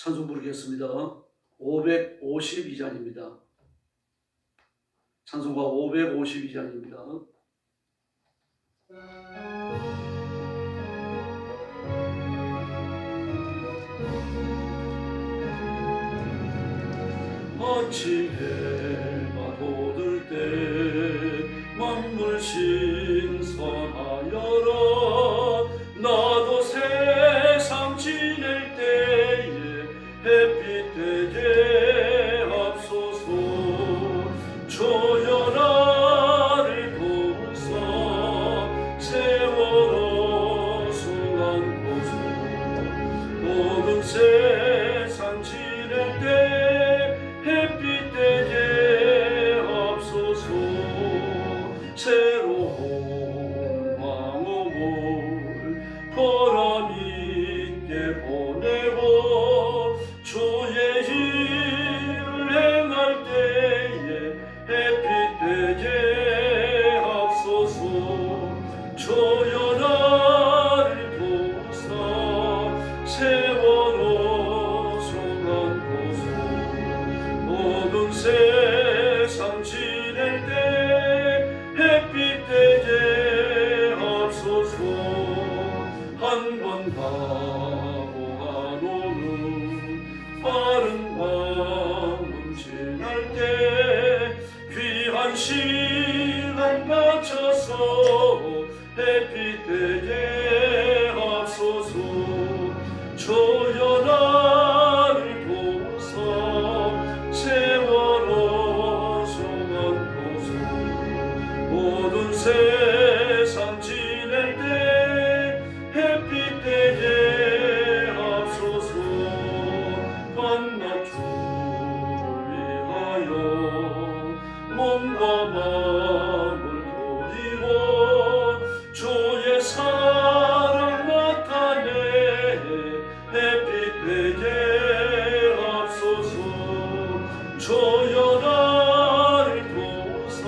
찬송 부르겠습니다. 552장입니다. 찬송가 552장입니다. 아침 해가 돋을 때 만물 신선하여라. 나도 세상 지낼 때에 햇빛 되게 앞서서 주여 나를 도우사 세월호 수한 곳에 모든 세상 지낼 때 햇빛 되게 앞서서 새로운 마음을 보람 있게 보내고 주의 일을 행할 때에 햇빛 되게 앞서서 주여 나를 도우사 세월호 수한 곳에 모든 세상 지낼 때 햇빛 되게 앞서서 한 번 가고 가노는 빠른 밤은 지날 때 귀한 시간 바쳐서 햇빛 되게 앞서서 주여 나를 도우사 세월호 수한 곳에 모든 세상 지낼 때 햇빛 되게 앞서서 밤낮 주를 위하여 몸과 마음을 돌리고 주의 사랑 나타내 햇빛 되게 앞서서 주여 나를 도우사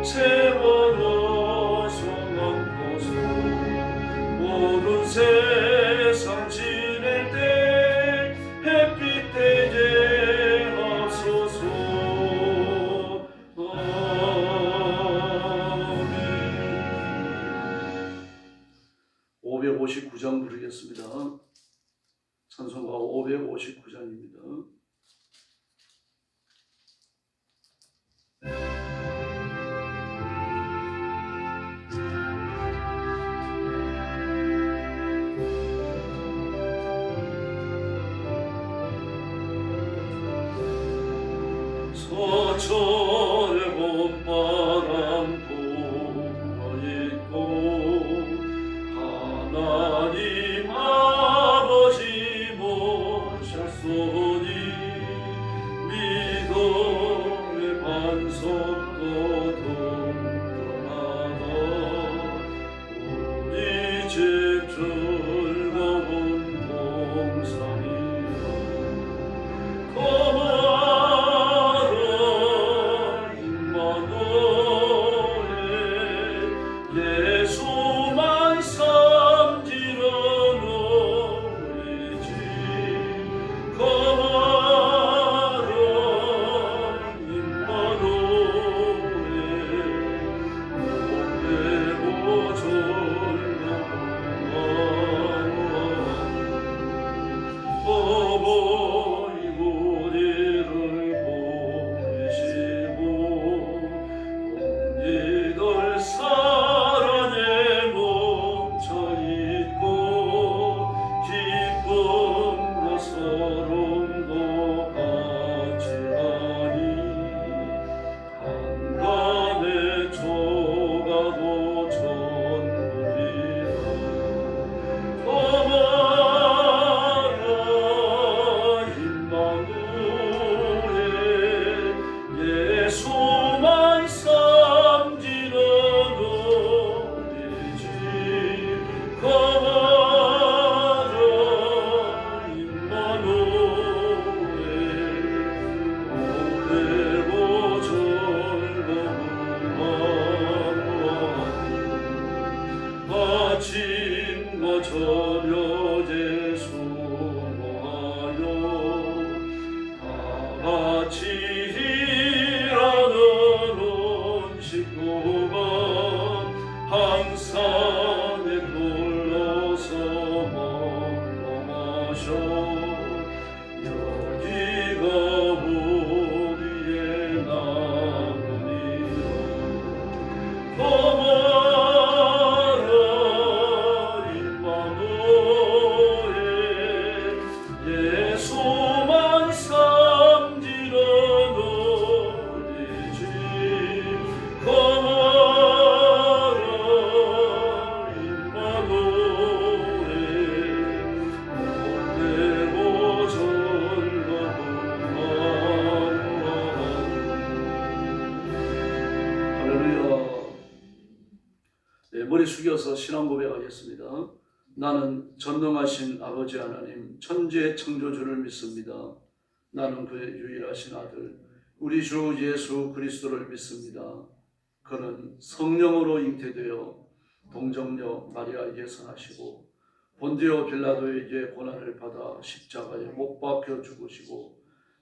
세월호 수한 곳에 모든 세상 지낼 때 햇빛 되게 앞서서 아멘. 559장 부르겠습니다. 찬송가 559장입니다. 서철의 봄바람 불어있고 하나님 아버지 모셨으니 믿음의 반석도 든든하다. 우리 집 즐거운 동산이여 예수만 섬기는 우리 집 거마라 임마누엘 못되고 졸라하노라. 어머니 우리를 보내시고 이들 사랑에 멈춰있고 기쁨과 서름도 같이 하니 한간에 조가도 전부리라. 고마라 임마누엘 예수만 섬기는 우리 집 고마라 임마누엘 못되고 즐거운 아침과 저녁에 수고하여 여기가 우리의 나무니라. 범하라 임마누엘 예수만 삼지라 너희 집 범하라 임마누엘 못되고 절라고 할렐루야. 네, 머리 숙여서 신앙 고백하겠습니다. 나는 전능하신 아버지 하나님 천지의 창조주를 믿습니다. 나는 그의 유일하신 아들 우리 주 예수 그리스도를 믿습니다. 그는 성령으로 잉태되어 동정녀 마리아에게 선하시고 본디오 빌라도에게 고난을 받아 십자가에 못 박혀 죽으시고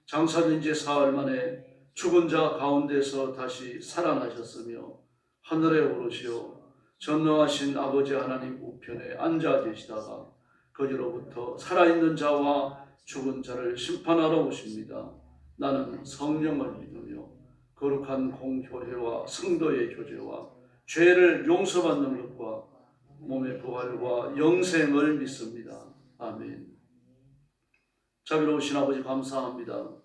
장사된 지 사흘 만에 죽은 자 가운데서 다시 살아나셨으며 하늘에 오르시어 전능하신 아버지 하나님 우편에 앉아 계시다가 거기로부터 살아있는 자와 죽은 자를 심판하러 오십니다. 나는 성령을 믿으며 거룩한 공교회와 성도의 교제와 죄를 용서받는 것과 몸의 부활과 영생을 믿습니다. 아멘. 자비로우신 아버지 감사합니다.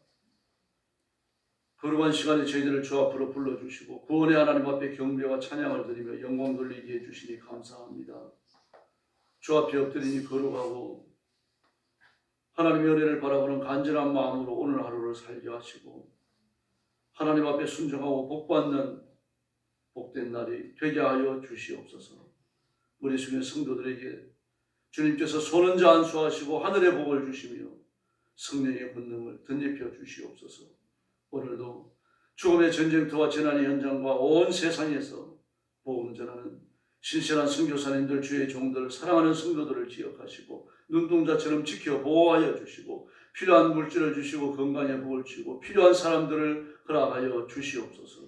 거룩한 시간에 저희들을 주 앞으로 불러주시고 구원의 하나님 앞에 경배와 찬양을 드리며 영광 돌리게 해주시니 감사합니다. 주 앞에 엎드리니 거룩하고 하나님의 은혜를 바라보는 간절한 마음으로 오늘 하루를 살게 하시고 하나님 앞에 순종하고 복받는 복된 날이 되게 하여 주시옵소서. 우리 중의 성도들에게 주님께서 손은자 안수하시고 하늘의 복을 주시며 성령의 권능을 덧입혀 주시옵소서. 오늘도 죽음의 전쟁터와 재난의 현장과 온 세상에서 복음 전하는 신실한 선교사님들 주의 종들 사랑하는 성도들을 기억하시고 눈동자처럼 지켜 보호하여 주시고 필요한 물질을 주시고 건강의 복을 주시고 필요한 사람들을 허락하여 주시옵소서.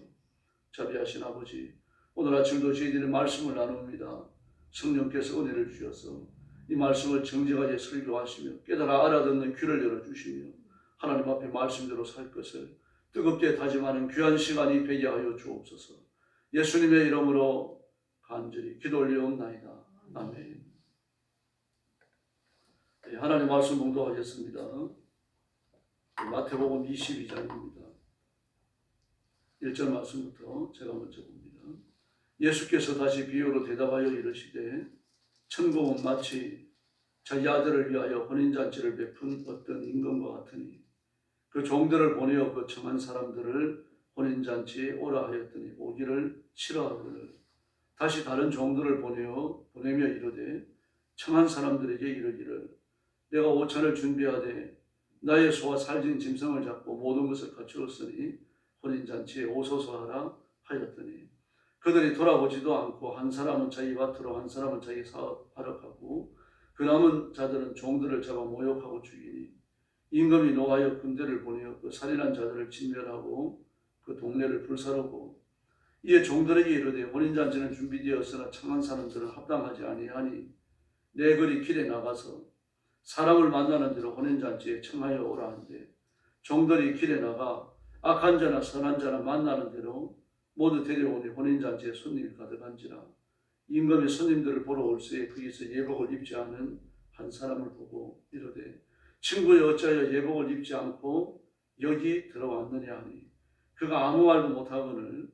자비하신 아버지 오늘 아침도 저희들의 말씀을 나눕니다. 성령께서 은혜를 주셔서 이 말씀을 정직하게 설교하시며 깨달아 알아듣는 귀를 열어주시며 하나님 앞에 말씀대로 살 것을 뜨겁게 다짐하는 귀한 시간이 되게 하여 주옵소서. 예수님의 이름으로 간절히 기도 올리옵나이다. 아멘. 네, 하나님 말씀 봉독하겠습니다. 마태복음 22장입니다. 1절 말씀부터 제가 먼저 봅니다. 예수께서 다시 비유로 대답하여 이르시되 천국은 마치 자기 아들을 위하여 혼인잔치를 베푼 어떤 임금과 같으니 그 종들을 보내어 그 청한 사람들을 혼인잔치에 오라 하였더니 오기를 싫어하거늘 다시 다른 종들을 보내며 이르되 청한 사람들에게 이르기를 내가 오찬을 준비하되 나의 소와 살진 짐승을 잡고 모든 것을 갖추었으니 혼인잔치에 오소서 하라 하였더니 그들이 돌아보지도 않고 한 사람은 자기 밭으로 한 사람은 자기 사업하러 가고 그 남은 자들은 종들을 잡아 모욕하고 죽이니 임금이 노하여 군대를 보내어 그 살인한 자들을 진멸하고 그 동네를 불사르고 이에 종들에게 이르되 혼인잔치는 준비되었으나 청한 사람들은 합당하지 아니하니 내 거리 길에 나가서 사람을 만나는 대로 혼인잔치에 청하여 오라 한데 종들이 길에 나가 악한 자나 선한 자나 만나는 대로 모두 데려오니 혼인잔치에 손님이 가득한지라 임금이 손님들을 보러 올새에 거기서 예복을 입지 않은 한 사람을 보고 이르되 친구여 어찌하여 예복을 입지 않고 여기 들어왔느냐 하니 그가 아무 말도 못하거늘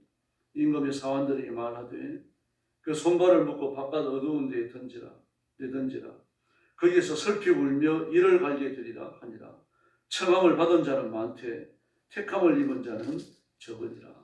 임금의 사환들에게 말하되 그 손발을 묶고 바깥 어두운 데에 내던지라 거기에서 슬피 울며 이를 갈게 되리라 하니라. 청함을 받은 자는 많되 택함을 입은 자는 적으리라.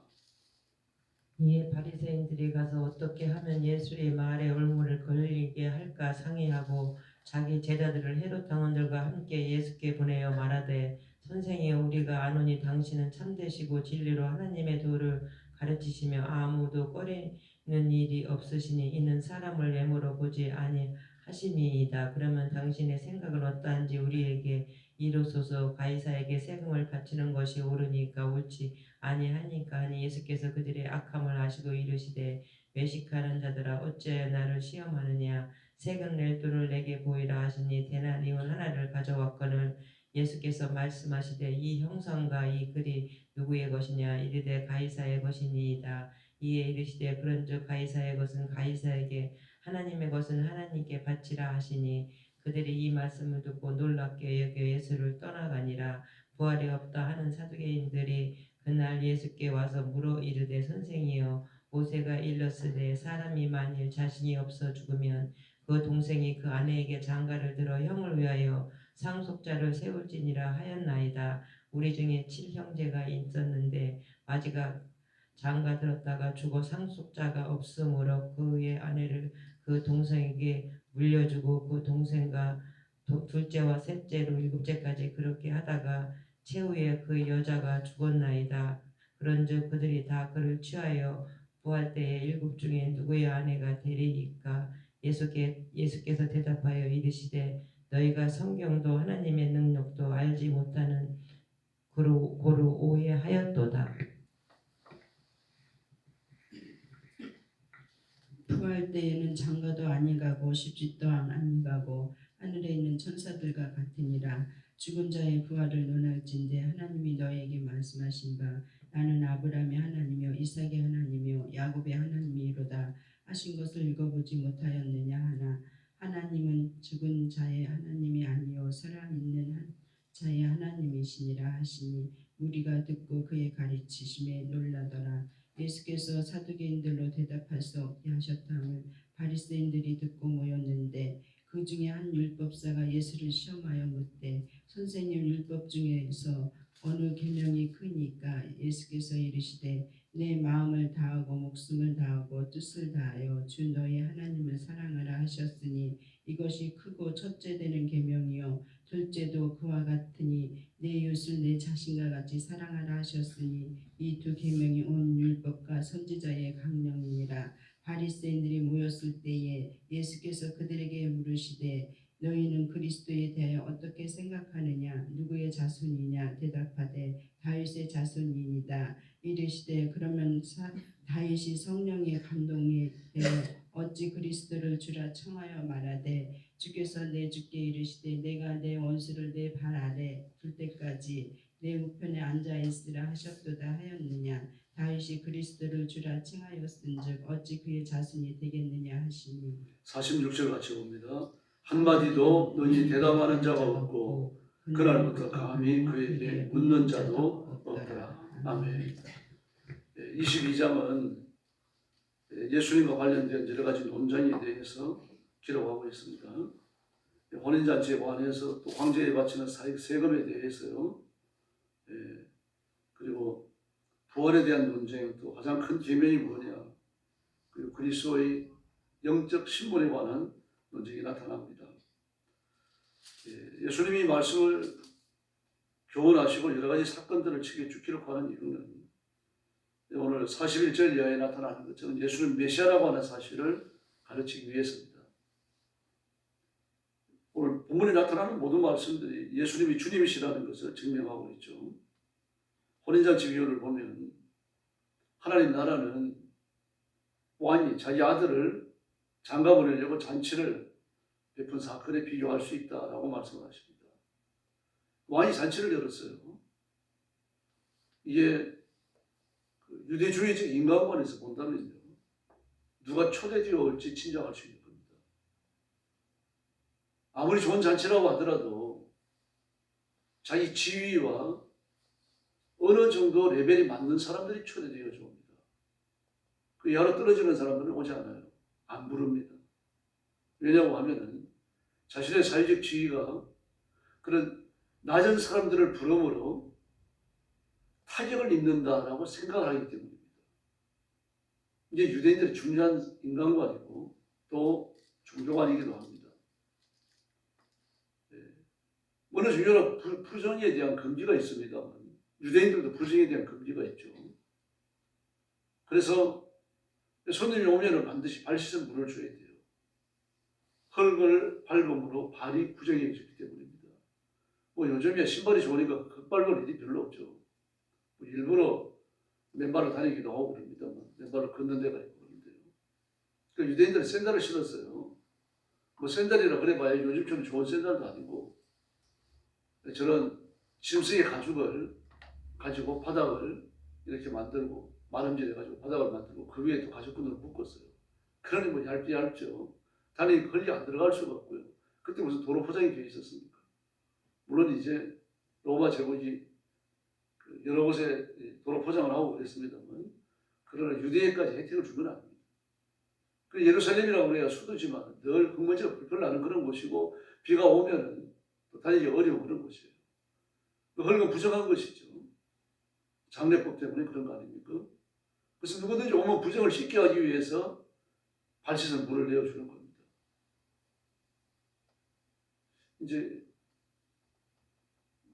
이에 바리새인들이 가서 어떻게 하면 예수의 말에 올무를 걸리게 할까 상의하고 자기 제자들을 헤롯 당원들과 함께 예수께 보내어 말하되 선생이여 우리가 아노니 당신은 참되시고 진리로 하나님의 도를 가르치시며 아무도 꺼리는 일이 없으시니 이는 사람을 외모로 보지 아니하심이이다. 그러면 당신의 생각은 어떠한지 우리에게 이루소서. 가이사에게 세금을 바치는 것이 옳으니까 옳지 아니하니까 하니 예수께서 그들의 악함을 아시고 이르시되 외식하는 자들아 어찌하여 나를 시험하느냐 세금 낼 돈을 내게 보이라 하시니 데나리온 하나를 가져왔거늘 예수께서 말씀하시되 이 형상과 이 글이 누구의 것이냐 이르되 가이사의 것이니이다. 이에 이르시되 그런즉 가이사의 것은 가이사에게 하나님의 것은 하나님께 바치라 하시니 그들이 이 말씀을 듣고 놀랍게 여겨 예수를 떠나가니라. 부활이 없다 하는 사두개인들이 그날 예수께 와서 물어 이르되 선생이여 모세가 일렀으되 사람이 만일 자신이 없어 죽으면 그 동생이 그 아내에게 장가를 들어 형을 위하여 상속자를 세울지니라 하였나이다. 우리 중에 7형제가 있었는데 마지가 장가 들었다가 죽어 상속자가 없으므로 그의 아내를 그 동생에게 물려주고 그 동생과 둘째와 셋째로 일곱째까지 그렇게 하다가 최후에 그 여자가 죽었나이다. 그런즉 그들이 다 그를 취하여 부활 때에 일곱 중에 누구의 아내가 되리이까? 예수께서 대답하여 이르시되 너희가 성경도 하나님의 능력도 알지 못하는 고로 오해하였도다. 부활 때에는 장가도 아니가고 십짓도 아니가고 하늘에 있는 천사들과 같으니라. 죽은 자의 부활을 논할진대 하나님이 너에게 말씀하신 바 나는 아브라함의 하나님이요 이삭의 하나님이요 야곱의 하나님이로다 하신 것을 읽어보지 못하였느냐 하나 하나님은 죽은 자의 하나님이 아니요 살아있는 자의 하나님이시니라 하시니 무리가 듣고 그의 가르치심에 놀라더라. 예수께서 사두개인들로 대답하시옵게 하셨다면 바리새인들이 듣고 모였는데 그 중에 한 율법사가 예수를 시험하여 묻되 선생님 율법 중에서 어느 계명이 크니까? 예수께서 이르시되 내 마음을 다하고 목숨을 다하고 뜻을 다하여 주 너의 하나님을 사랑하라 하셨으니 이것이 크고 첫째 되는 계명이요 둘째도 그와 같으니 내 이웃을 내 자신과 같이 사랑하라 하셨으니 이 두 계명이 온 율법과 선지자의 강령이니라. 바리새인들이 모였을 때에 예수께서 그들에게 물으시되 너희는 그리스도에 대하여 어떻게 생각하느냐? 누구의 자손이냐? 대답하되 다윗의 자손이니이다. 이르시되 그러면 다윗이 성령의 감동에 대해 어찌 그리스도를 주라 청하여 말하되 주께서 내 주께 이르시되 내가 내 원수를 내 발 아래 둘 때까지 내 우편에 앉아 있으라 하셨도다 하였느냐? 다윗이 그리스도를 주라 칭하였은즉 어찌 그의 자손이 되겠느냐 하시니 46절 같이 봅니다. 한마디도 너희 대답하는 자가 없고 그날부터 감히 그에게 묻는 자도 없더라. 아멘. 22장은 예수님과 관련된 여러 가지 논쟁에 대해서 기록하고 있습니다. 혼인잔치에 관해서 또 황제에 바치는 사익 세금에 대해서요. 그리고 부활에 대한 논쟁, 또 가장 큰 계명이 뭐냐, 그리고 그리스도의 영적 신분에 관한 논쟁이 나타납니다. 예수님이 말씀을 교훈하시고 여러 가지 사건들을 책에 쭉 기록하는 이유는 오늘 41절 이하에 나타나는 것처럼 예수는 메시아라고 하는 사실을 가르치기 위해서입니다. 오늘 본문에 나타나는 모든 말씀들이 예수님이 주님이시라는 것을 증명하고 있죠. 혼인잔치 비유를 보면 하나님 나라는 왕이 자기 아들을 장가 보내려고 잔치를 베푼 사건에 비유할 수 있다라고 말씀을 하십니다. 왕이 잔치를 열었어요. 이게 유대주의적 인간관에서 본다면요, 누가 초대되어 올지 친정할 수 있는 겁니다. 아무리 좋은 잔치라고 하더라도 자기 지위와 어느 정도 레벨이 맞는 사람들이 초대되어져 옵니다. 그 이하로 떨어지는 사람들은 오지 않아요. 안 부릅니다. 왜냐고 하면은 자신의 사회적 지위가 그런 낮은 사람들을 부름으로 타격을 입는다라고 생각을 하기 때문입니다. 이제 유대인들의 중요한 인간관이고 또 종교관이기도 합니다. 물론 중요한 부정에 대한 금지가 있습니다만 유대인들도 부정에 대한 금지가 있죠. 그래서 손님이 오면 반드시 발 씻은 물을 줘야 돼요. 흙을 밟음으로 발이 부정해지기 때문입니다. 요즘에 신발이 좋으니까 흙 밟을 일이 별로 없죠. 일부러 맨발로 다니기도 하고 그럽니다만 맨발로 걷는 데가 있고 그런데요. 유대인들은 샌들을 신었어요. 뭐 샌들이라 그래봐야 요즘처럼 좋은 샌들도 아니고 저런 짐승의 가죽을 가지고 바닥을 이렇게 만들고 마름질 해가지고 바닥을 만들고 그 위에 또 가죽끈을 묶었어요. 그러니 뭐 얇죠. 단이 걸리 안 들어갈 수가 없고요. 그때 무슨 도로 포장이 되어 있었습니까? 물론 이제 로마 제국이 여러 곳에 도로 포장을 하고 그랬습니다만 그러나 유대인까지 혜택을 준 건 아닙니다. 그 예루살렘이라고 우리가 수도지만 늘 흙먼지가 풀풀 나는 그런 곳이고 비가 오면은 또 다니기 어려운 그런 곳이에요. 그 흙은 부정한 것이죠. 장례법 때문에 그런 거 아닙니까? 그래서 누구든지 오면 부정을 씻게 하기 위해서 발 씻은 물을 내어주는 겁니다. 이제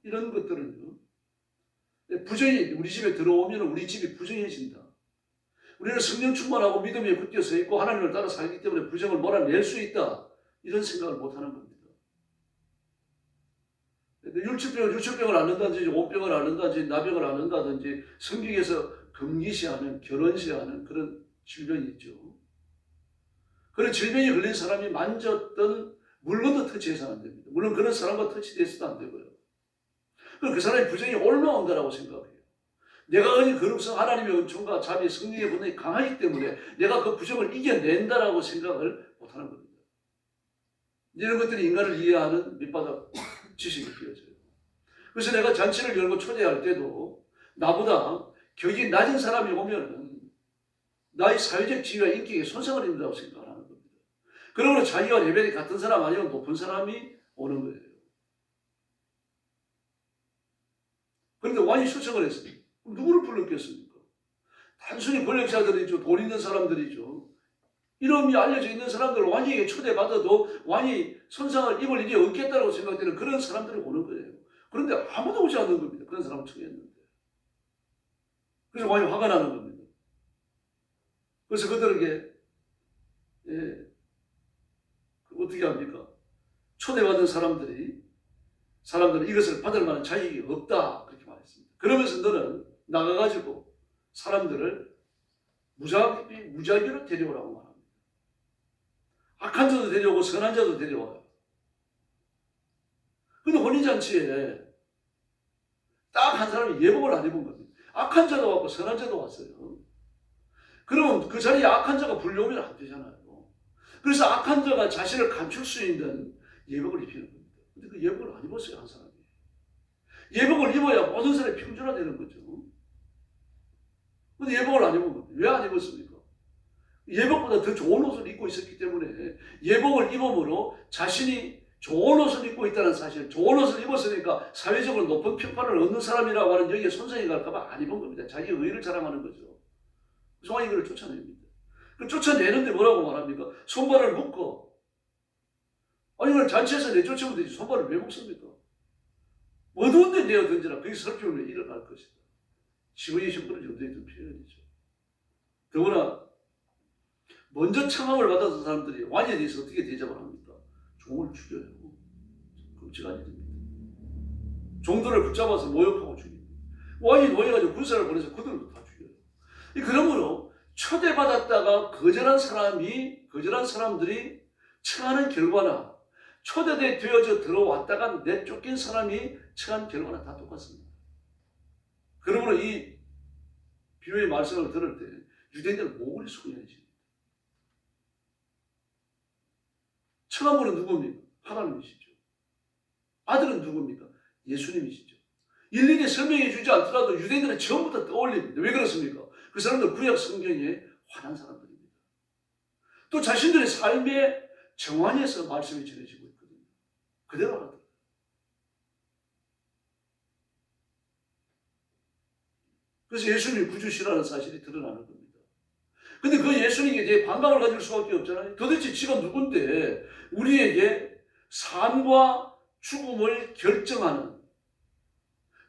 이런 것들은요. 부정이 우리 집에 들어오면 우리 집이 부정해진다. 우리는 성령 충만하고 믿음에 굳게 서 있고 하나님을 따라 살기 때문에 부정을 몰아낼 수 있다. 이런 생각을 못하는 겁니다. 유출병을 앓는다든지 온병을 앓는다든지 나병을 앓는다든지 성경에서 금기시하는 결혼시하는 그런 질병이 있죠. 그런 질병이 걸린 사람이 만졌던 물건도 터치해서는 안 됩니다. 물론 그런 사람과 터치돼서도 안 되고요. 그 사람의 부정이 올라온 거라고 생각해요. 내가 가진 거룩성 하나님의 은총과 자비의 성령의 본능이 강하기 때문에 내가 그 부정을 이겨낸다라고 생각을 못하는 겁니다. 이런 것들이 인간을 이해하는 밑바닥 지식이 되어져요. 그래서 내가 잔치를 열고 초대할 때도 나보다 격이 낮은 사람이 오면은 나의 사회적 지위와 인격에 손상을 입는다고 생각을 하는 겁니다. 그러므로 자기와 레벨이 같은 사람 아니면 높은 사람이 오는 거예요. 그런데 왕이 초청을 했습니다. 그럼 누구를 불렀겠습니까? 단순히 권력자들이죠. 돈 있는 사람들이죠. 이름이 알려져 있는 사람들 왕에게 초대받아도 왕이 손상을 입을 일이 없겠다고 생각되는 그런 사람들이 오는 거예요. 그런데 아무도 오지 않는 겁니다. 그런 사람을 청했는데. 그래서 왕이 화가 나는 겁니다. 그래서 그들에게 어떻게 합니까? 초대받은 사람들은 이것을 받을 만한 자격이 없다. 그렇게 말했습니다. 그러면서 너는 나가가지고 사람들을 무작위로 데려오라고 말합니다. 악한 자도 데려오고 선한 자도 데려와요. 근데 혼인잔치에 딱 한 사람이 예복을 안 입은 겁니다. 악한 자도 왔고 선한 자도 왔어요. 그러면 그 자리에 악한 자가 불려오면 안 되잖아요. 그래서 악한 자가 자신을 감출 수 있는 예복을 입히는 겁니다. 근데 그 예복을 안 입었어요, 한 사람이. 예복을 입어야 모든 사람이 평준화되는 거죠. 근데 예복을 안 입은 겁니다. 왜 안 입었습니까? 예복보다 더 좋은 옷을 입고 있었기 때문에 예복을 입음으로 자신이 좋은 옷을 입고 있다는 사실, 좋은 옷을 입었으니까 사회적으로 높은 평판을 얻는 사람이라고 하는 여기에 손상이 갈까봐 안 입은 겁니다. 자기 의의를 자랑하는 거죠. 그래서 왕이 그를 쫓아냅니다. 그 쫓아내는데 뭐라고 말합니까? 손발을 묶어. 아니 그걸 잔치에서 내쫓으면 되지 손발을 왜 묶습니까? 어두운 데 내어 던지라. 거기 살피우면 일어날 것이다. 시부의 신분을 염두에 둔 표현이죠. 더구나 먼저 청함을 받았던 사람들이 왕에 대해서 어떻게 대접을 합니까? 종을 죽여요. 끔찍한 일입니다. 종들을 붙잡아서 모욕하고 죽입니다. 왕이 노예가지고 군사를 보내서 그들도 다 죽여요. 그러므로 초대받았다가 거절한 사람들이 처하는 결과나 초대되어져 들어왔다가 내쫓긴 사람이 처한 결과나 다 똑같습니다. 그러므로 이 비유의 말씀을 들을 때 유대인들은 목을 숙여야지. 처한 분은 누굽니까? 하나님이시죠. 아들은 누굽니까? 예수님이시죠. 일일이 설명해 주지 않더라도 유대인들은 처음부터 떠올립니다. 왜 그렇습니까? 그 사람들 구약 성경에 환한 사람들입니다. 또 자신들의 삶의 정환에서 말씀이 전해지고 있거든요. 그대로 알아들어요. 그래서 예수님이 구주시라는 사실이 드러나는 겁니다. 근데 그 예수님에 대해 반감을 가질 수밖에 없잖아요. 도대체 지가 누군데 우리에게 삶과 죽음을 결정하는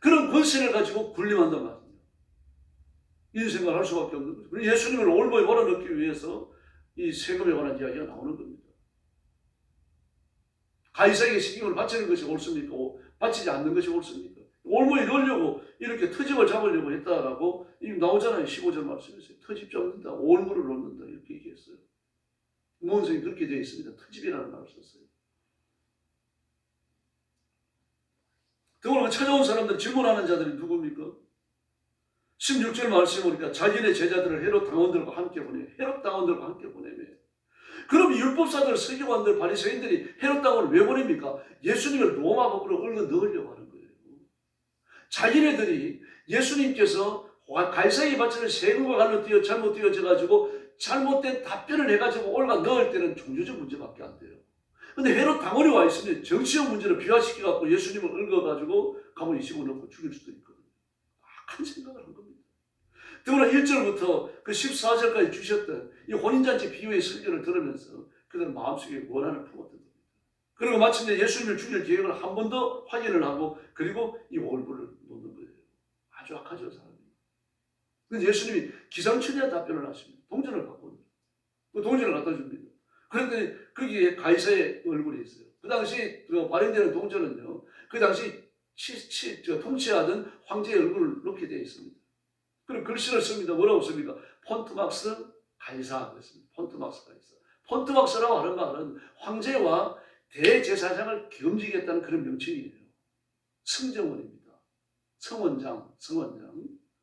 그런 권세를 가지고 군림한단 말이에요. 이런 생각을 할 수밖에 없는 거죠. 그래서 예수님을 올바에 몰아넣기 위해서 이 세금에 관한 이야기가 나오는 겁니다. 가이사에게 식임을 바치는 것이 옳습니까? 바치지 않는 것이 옳습니까? 올무에 넣으려고 이렇게 터집을 잡으려고 했다라고 이미 나오잖아요. 15절 말씀에서 터집 잡는다, 올무를 놓는다 이렇게 얘기했어요. 문헌성이 그렇게 되어 있습니다. 트집이라는 말을 썼어요. 더불어 찾아온 사람들, 질문하는 자들이 누굽니까? 16절 말씀에 보니까 자기네 제자들을 헤롯 당원들과 함께 보내요. 헤롯 당원들과 함께 보내며. 그럼 율법사들, 서기관들, 바리새인들이 헤롯 당원을 왜 보냅니까? 예수님을 로마 법으로 얽어 넣으려고 하는 거예요. 자기네들이 예수님께서 가이사에게 바치는 세금과 관련되어 잘못되어져가지고 잘못된 답변을 해가지고 올가 넣을 때는 종교적 문제밖에 안 돼요. 근데 헤롯 당원이 와 있으면 정치적 문제를 비화시켜갖고 예수님을 얽어가지고 가만히 집어넣고 죽일 수도 있거든요. 악한 생각을 한 겁니다. 더불어 1절부터 그 14절까지 주셨던 이 혼인잔치 비유의 설교를 들으면서 그들 마음속에 원한을 품었던 겁니다. 그리고 마침내 예수님을 죽일 계획을 한 번 더 확인을 하고 그리고 이 올부를 놓는 거예요. 아주 악하죠, 사람이. 근데 예수님이 기상천외한 답변을 하십니다. 동전을 갖고 오는 거예요. 그 동전을 갖다 줍니다. 그런데 거기에 가이사의 얼굴이 있어요. 그 당시 발행되는 동전은요, 그 당시 통치하던 황제의 얼굴을 넣게 되어 있습니다. 그리고 글씨를 씁니다. 뭐라고 씁니까? 폰트막스 가이사 그랬습니다. 폰트막스 가이사. 폰트막스라고 하는 말은 황제와 대제사장을 겸직했다는 그런 명칭이에요. 승정원입니다. 성원장.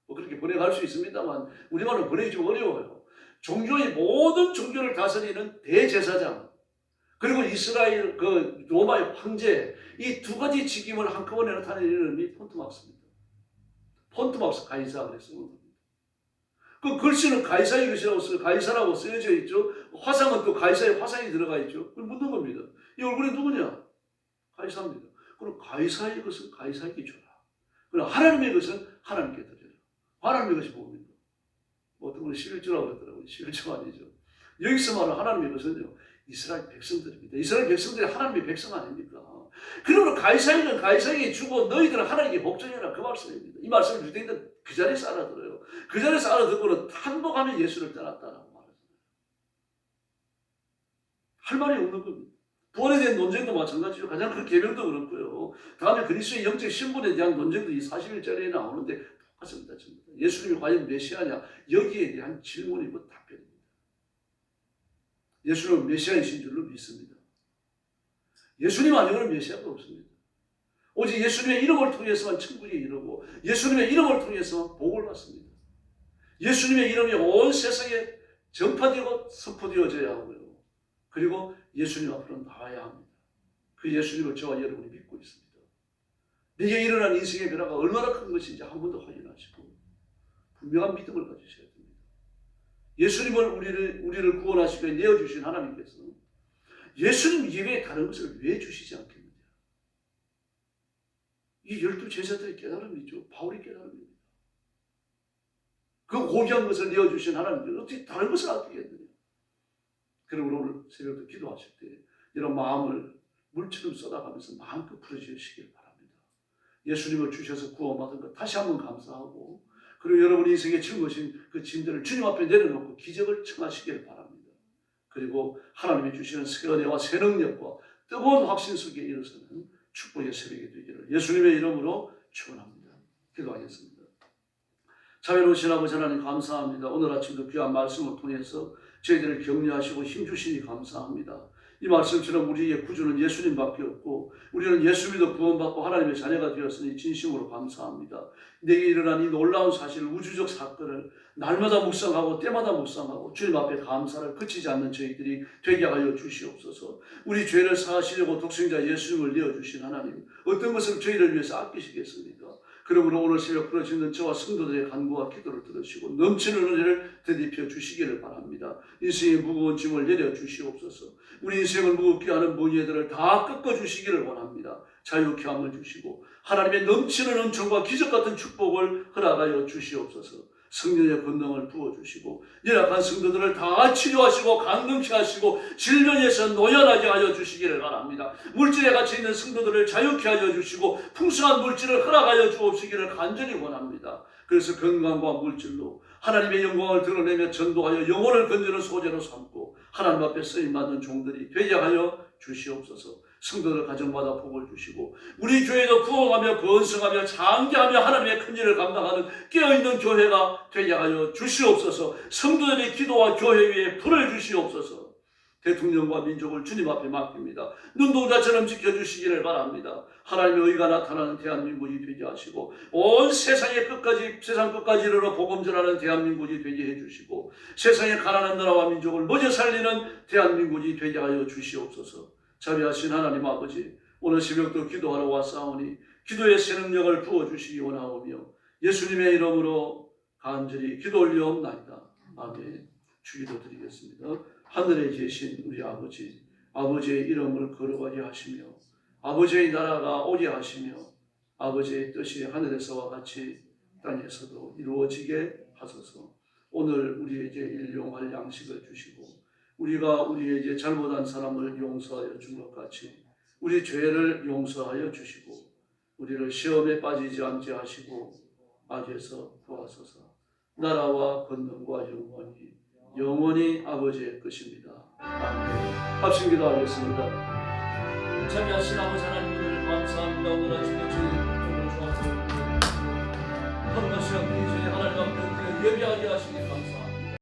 뭐 그렇게 번역할 수 있습니다만 우리말로 번역이 좀 어려워요. 종교의 모든 종교를 다스리는 대제사장 그리고 이스라엘 그 로마의 황제 이 두 가지 직임을 한꺼번에 나타내는 이름이 폰트막스입니다. 폰트막스 가이사 그랬어요. 그 글씨는 가이사의 글씨라고 써요. 가이사라고 쓰여져 있죠. 화상은 또 가이사의 화상이 들어가 있죠. 그걸 묻는 겁니다. 이 얼굴이 누구냐? 가이사입니다. 그럼 가이사의 것은 가이사에게 줘라. 그럼 하나님의 것은 하나님께 드려라. 하나님의 것이 뭡니까? 어떤 분은 11조라고 그러더라고요. 11조 아니죠. 여기서 말하는 하나님의 것은요, 이스라엘 백성들입니다. 이스라엘 백성들이 하나님의 백성 아닙니까? 그러므로 가이사에는 가이사에게 주고 너희들은 하나님께 복종해라. 그 말씀입니다. 이 말씀을 유대인들은 그 자리에서 알아들어요. 그 자리에서 알아듣고는 탄복하며 예수를 떠났다라고 말하잖아요. 할 말이 없는 겁니다. 부활에 대한 논쟁도 마찬가지죠. 가장 큰 계명도 그렇고요. 다음에 그리스도의 영적 신분에 대한 논쟁도 이 41절에 나오는데 똑같습니다. 예수님이 과연 메시아냐? 여기에 대한 질문이고 답변입니다. 예수님은 메시아이신 줄로 믿습니다. 예수님 아니고는 메시아가 없습니다. 오직 예수님의 이름을 통해서만 천국에 이르고 예수님의 이름을 통해서만 복을 받습니다. 예수님의 이름이 온 세상에 전파되고 선포되어져야 하고요. 그리고 예수님 앞으로 나와야 합니다. 그 예수님을 저와 여러분이 믿고 있습니다. 내게 일어난 인생의 변화가 얼마나 큰 것인지 한 번 더 확인하시고 분명한 믿음을 가지셔야 됩니다. 예수님을 우리를 구원하시고 내어주신 하나님께서 예수님 이외에 다른 것을 왜 주시지 않겠느냐. 이 12제자들의 깨달음이죠. 바울의 깨달음입니다. 그 고귀한 것을 내어주신 하나님께서 어떻게 다른 것을 아끼겠느냐. 그러므로 오늘 새벽부터 기도하실 때 이런 마음을 물처럼 쏟아가면서 마음껏 풀어주시길 바랍니다. 예수님을 주셔서 구원받은 것 다시 한번 감사하고 그리고 여러분 인생에 짊어진 그 짐들을 주님 앞에 내려놓고 기적을 청하시길 바랍니다. 그리고 하나님이 주시는 새 은혜와 새 능력과 뜨거운 확신 속에 일어서는 축복의 새벽이 되기를 예수님의 이름으로 축원합니다. 기도하겠습니다. 자비로우신 아버지 하나님 감사합니다. 오늘 아침도 귀한 말씀을 통해서 저희들을 격려하시고 힘주시니 감사합니다. 이 말씀처럼 우리의 구주는 예수님밖에 없고 우리는 예수 믿어 구원받고 하나님의 자녀가 되었으니 진심으로 감사합니다. 내게 일어난 이 놀라운 사실 우주적 사건을 날마다 묵상하고 때마다 묵상하고 주님 앞에 감사를 그치지 않는 저희들이 되게 하여 주시옵소서. 우리 죄를 사하시려고 독생자 예수님을 내어주신 하나님 어떤 것을 저희를 위해서 아끼시겠습니까? 그러므로 오늘 새벽 부러지는 저와 성도들의 간구와 기도를 들으시고 넘치는 은혜를 되짚혀 주시기를 바랍니다. 인생의 무거운 짐을 내려 주시옵소서. 우리 인생을 무겁게 하는 문제들을 다 꺾어 주시기를 원합니다. 자유케 함을 주시고 하나님의 넘치는 은총과 기적 같은 축복을 허락하여 주시옵소서. 성령의 권능을 부어주시고 연약한 성도들을 다 치료하시고 강건케 하시고 질병에서 노연하게 하여 주시기를 바랍니다. 물질에 갇혀있는 성도들을 자유케 하여 주시고 풍성한 물질을 허락하여 주옵시기를 간절히 원합니다. 그래서 건강과 물질로 하나님의 영광을 드러내며 전도하여 영혼을 건지는 소재로 삼고 하나님 앞에 쓰임받는 종들이 되게 하여 주시옵소서. 성도들 가정마다 복을 주시고 우리 교회도 부흥하며 번성하며 장대하며 하나님의 큰 일을 감당하는 깨어있는 교회가 되게 하여 주시옵소서. 성도들의 기도와 교회 위에 불을 주시옵소서. 대통령과 민족을 주님 앞에 맡깁니다. 눈동자처럼 지켜주시기를 바랍니다. 하나님의 의가 나타나는 대한민국이 되게 하시고 온 세상의 끝까지 세상 끝까지 이르러 복음 전하는 대한민국이 되게 해주시고 세상의 가난한 나라와 민족을 먹여 살리는 대한민국이 되게 하여 주시옵소서. 자비하신 하나님 아버지, 오늘 새벽도 기도하러 왔사오니 기도의 새 능력을 부어주시기 원하오며 예수님의 이름으로 간절히 기도 올려옵나이다. 아멘. 주기도 드리겠습니다. 하늘에 계신 우리 아버지, 아버지의 이름을 거룩하게 하시며 아버지의 나라가 오게 하시며 아버지의 뜻이 하늘에서와 같이 땅에서도 이루어지게 하소서. 오늘 우리에게 일용할 양식을 주시고 우리가 우리에게 잘못한 사람을 용서하여 준 것 같이 우리 죄를 용서하여 주시고 우리를 시험에 빠지지 않게 하시고 악에서 구하소서. 나라와 권능과 영원히 아버지의 것입니다. 아멘. 합심 기도하겠습니다. 자비하신 아버지 하나님, 오늘 감사합니다. 오늘 아침에 저희 복을 주셔서 하루가 시작되기 전에 하나님 앞에 예배하게 하시니 감사합니다.